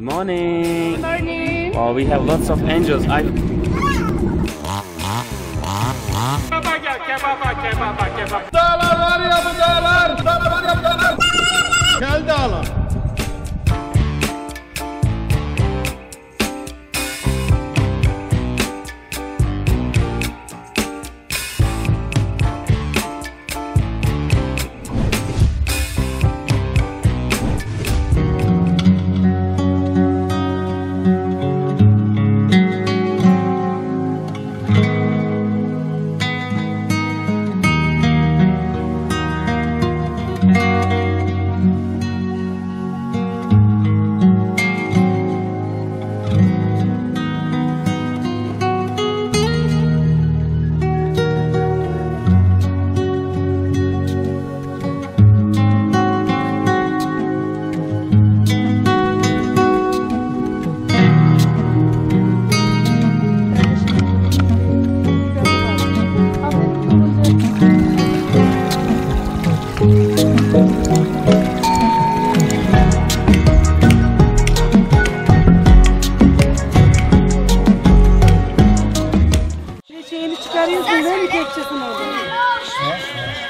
Good morning. Good morning. Oh, we have lots of angels. Dağlar var ya bu dağlar. Dağlar var ya bu dağlar. Gel dağlar. Şeyini çıkarıyorsun değil mi kepçesini orada?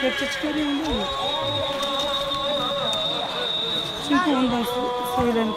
Kepçe çıkarıyorsun değil mi? Çünkü ondan söylenip.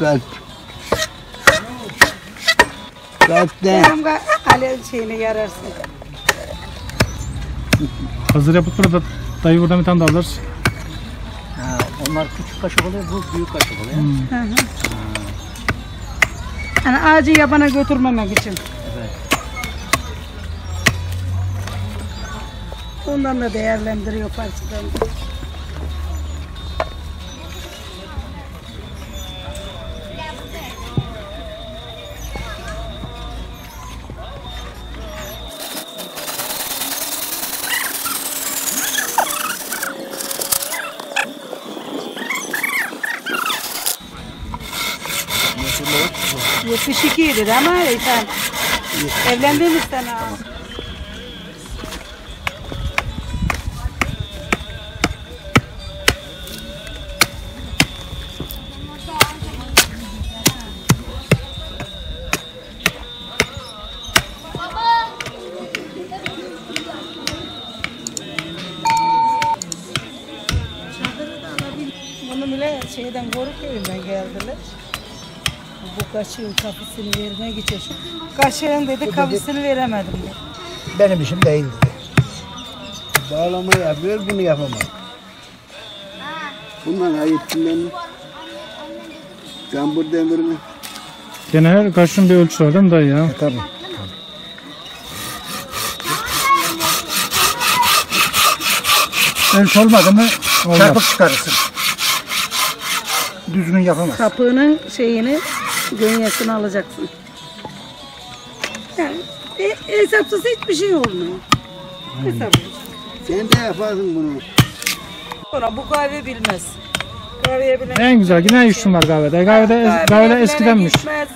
kalp. Kalpten. Benim alev şeyine yararsın. Hazır yapıp burada dayı buradan bir tane daha alırız. Ha, onlar küçük kaşık oluyor, bu büyük kaşık oluyor. Yani ağacı yabana götürmemek için. Evet. Ondan da değerlendiriyor parçalarını. Bu 72'ydi ama sen evlendin mi sen? Bunu bile şeyden Koruköy'ünden geldiler. Bu kaşığın kapısını vermeye geçiyor. Kaşığın dedi kapısını veremedim dedi. Benim işim değildi. Bağlama yapıyor, bunu yapamam. Bundan ayıttım Gambur demirini. Gene her kaşın bir ölçüsü var değil mi dayı ya? Tabii. Ölçü olmadı mı çarpık çıkarırsın. Düzgün yapamaz. Kapığının şeyini, gönyesini alacaksın. Yani hesapsız hiçbir şey olmuyor. Hesapsız. Sen de yaparsın bunu. Sonra bu kahve bilmez. Kahveye bilen. En güzel yine işim var kahvede. Kahvede eskidenmiş. Gitmez.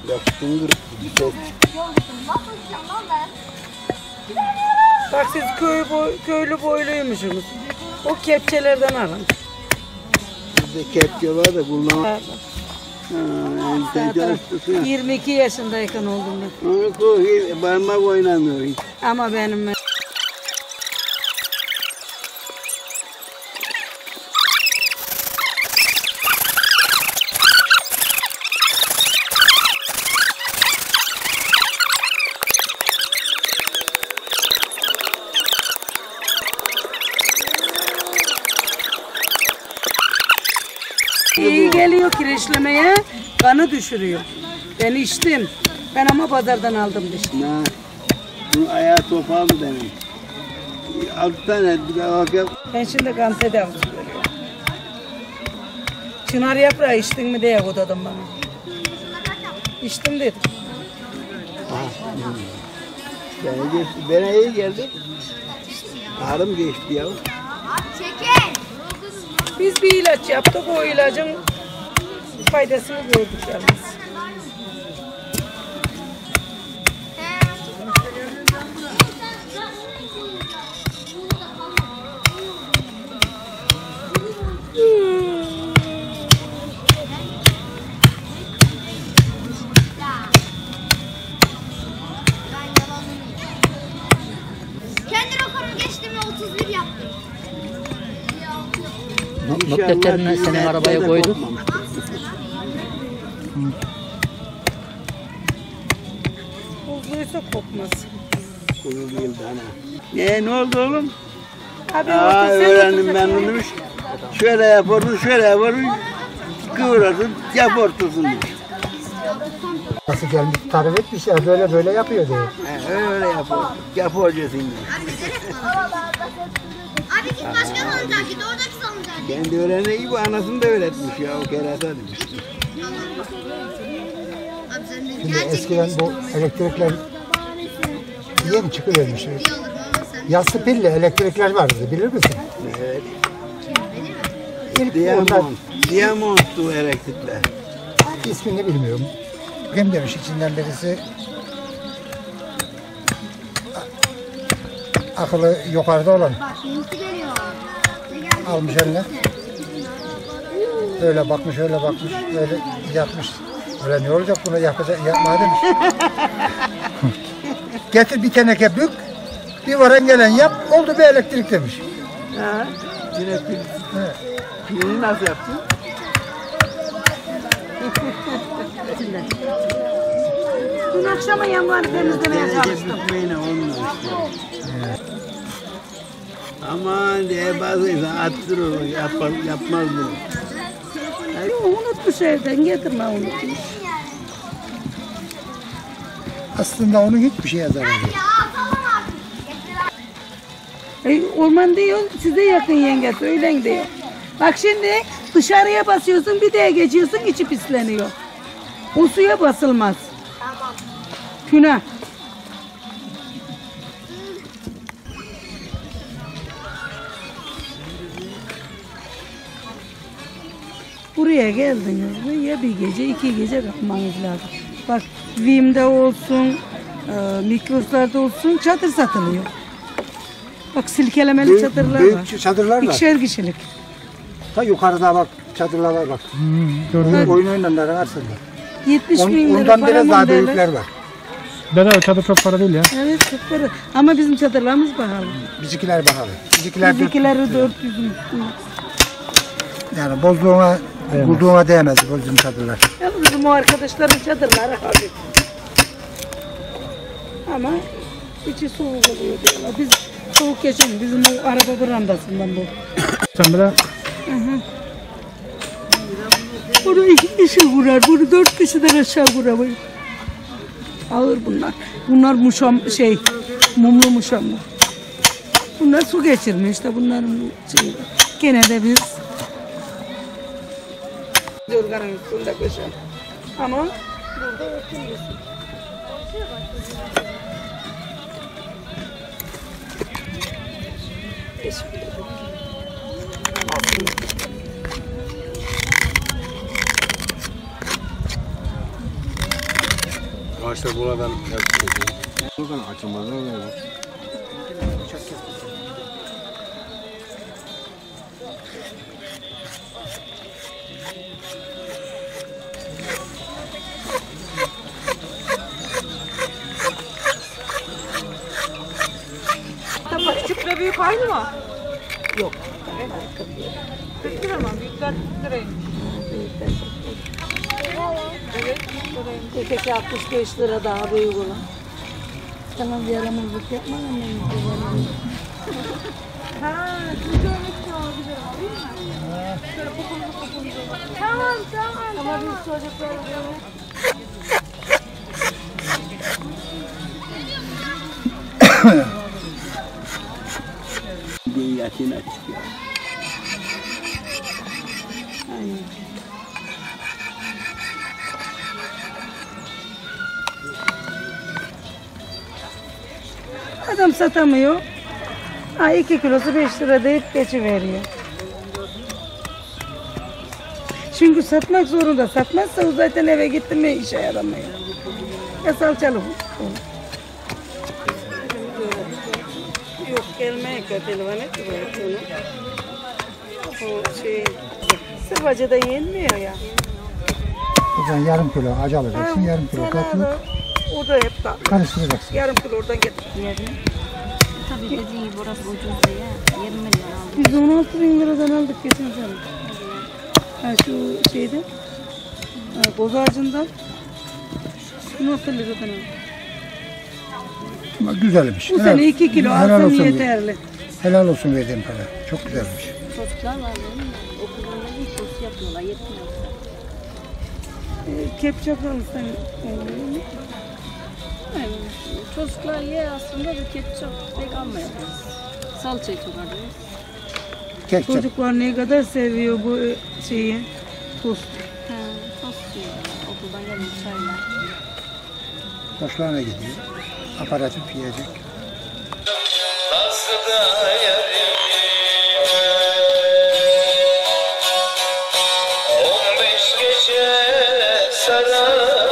Bak tıngır. Çok. Bak siz köylü boyluymuşsunuz. O kepçelerden alın. Bizde kepçe var da kullanamam. Sen çalıştırsın ya. 22 yaşındayken oldum ben. Onu koy, parmak oynamıyor hiç. Ama benim iyi geliyor kireçlemeye, kanı düşürüyor. Ben içtim. Ben ama pazardan aldım dişi. Na, bunun ayağı topaldı benim. 6 tane bir daha bak yap. Ben şimdi kan tedavisi veriyorum. Çınar yaprağı içtin mi diye kodadım bana. İçtim dedim. Bana iyi geldi. Ağrım geçti ya. Biz bir ilaç yaptık, o ilacın faydasını gördük yalnız. Kendi rekorumu geçtim ve 31 yaptım. Not defterini senin arabaya koyduk. Buzluysa kokmaz. Kuru değil dana. Ne oldu oğlum? Abi Aa, orta sen öğrendim oturacak ben ya. bunu. Şöyle yaparız, şöyle yaparız. Kıvırırsın, yap ortasını. Nasıl gelmiş tarif etmiş ya böyle yapıyor diye. Öyle yapar. Yap ortasını. Abi git başkan alacak, git oradaki salınacak. Kendi öğrendiği gibi anasını da öğretmiş ya. O kerata demiş. Abi sen de Şimdi eskiden bu elektrikler yeni çıkıvermiş. Yassı pilli elektrikler vardı bilir misin? Evet. İlk onlar Diamond'tu elektrikler. ismini bilmiyorum. Kim demiş içinden birisi akıllı yukarıda olan yenisi geliyor. almış eline. Öyle bakmış öyle yatmış. Öyle ne olacak bunu yapma demiş. Getir bir teneke bük, bir varan gelen yap, oldu bir elektrik demiş. Yine pilini nasıl yaptın? içinde. Dün akşama yağmurları temizlemeye çalıştım. Bitmeyle olmuyor işte. Aman diye bazıysa attırır, yapmaz bunu. Yok, unutmuş evden, getirme unutmuş. Aslında onun hiçbir şeye zararı yok. Orman diyor, size yakın yenge, söylen diyor. Bak şimdi dışarıya basıyorsun, bir de geçiyorsun, içi pisleniyor. O suya basılmaz. Tamam. Günah. Buraya geldiniz mi ya bir gece, 2 gece kalkmanız lazım. Bak Vim'de olsun, Mikros'larda olsun çadır satılıyor. Bak silkelemeli çadırlar var. Büyük çadırlar var. İkişer kişilik. Ta yukarıda bak çadırlar var bak. Oyun oynananların arasında. 70 bin lira Ondan para biraz daha mı derler? büyükler var. Bedava çadır çok para değil ya. Evet çok para. Ama bizim çadırlarımız pahalı. Bizimkiler pahalı. Bizimkiler Bizimkileri 400'ün üstünde. yani bozduğuna, bulduğuna değmez bizim çadırlar. Yalnız bizim o arkadaşların çadırları hafif. Ama içi soğuk oluyor diyorlar. Biz soğuk geçemiyoruz. Bizim o araba brandasından bu. Sen bile Bunu 2 kişi kurar. Bunu 4 kişiden aşağı kuramayız. Ağır bunlar. Bunlar muşam mumlu muşamlı. Bunlar su geçirmiyor işte bunların şeyi. Gene de biz yorganın üstünde koşalım. Ama burada örtülüyorsun. Ağaçlar buradan buradan açılmaz öyle. Küçük ve büyük aynı mı? Yok. 40 lira mı? Büyükler 40 liraymış. Evet, 40 liraymış. Öteki 65 lira daha büyük olan. Tamam yaramazlık yapma annem. Ha, siz görmek için olabilir değil mi? Şöyle popumuzu. Tamam. Ama biz çocuklar Bir yatına çıkıyor. Aynen. Adam satamıyor. 2 kilosu 5 lira deyip geçiveriyor. Çünkü satmak zorunda. Satmazsa o zaten eve gitti mi işe yaramıyor. Ya salçalı bu. Yok gelmeye telefon etmiyor. O sıvacıda yenmiyor ya. O zaman yarım kilo acı alacaksın, yarım kilo tatlı O da hep karıştıracaksın. yarım kilo oradan getir. Tabii dediğin gibi burası ucuz diye 20 milyon aldım. Biz 16 bin liradan aldık geçen sene. Ha şu şeyde, boz ağacından 16 liradan aldık. Ama güzelmiş. Bu sene 2 kilo Helal alsam olsun. yeterli. Helal olsun verdiğim para. Çok güzelmiş. Çocuklar var benim. Okullarında ilk kurs yapıyorlar. Yetmiyor. Kepçe alırsan Çocuklar ye aslında da ketçap pek almayabiliriz. Salçayı çok alıyoruz. Ketçap. çocuklar ne kadar seviyor bu şeyi, tost. Ha, tost yiyorlar. Okuldan gelince çaylar. Hoşlarına gidiyor. Aparatif yiyecek. Sarar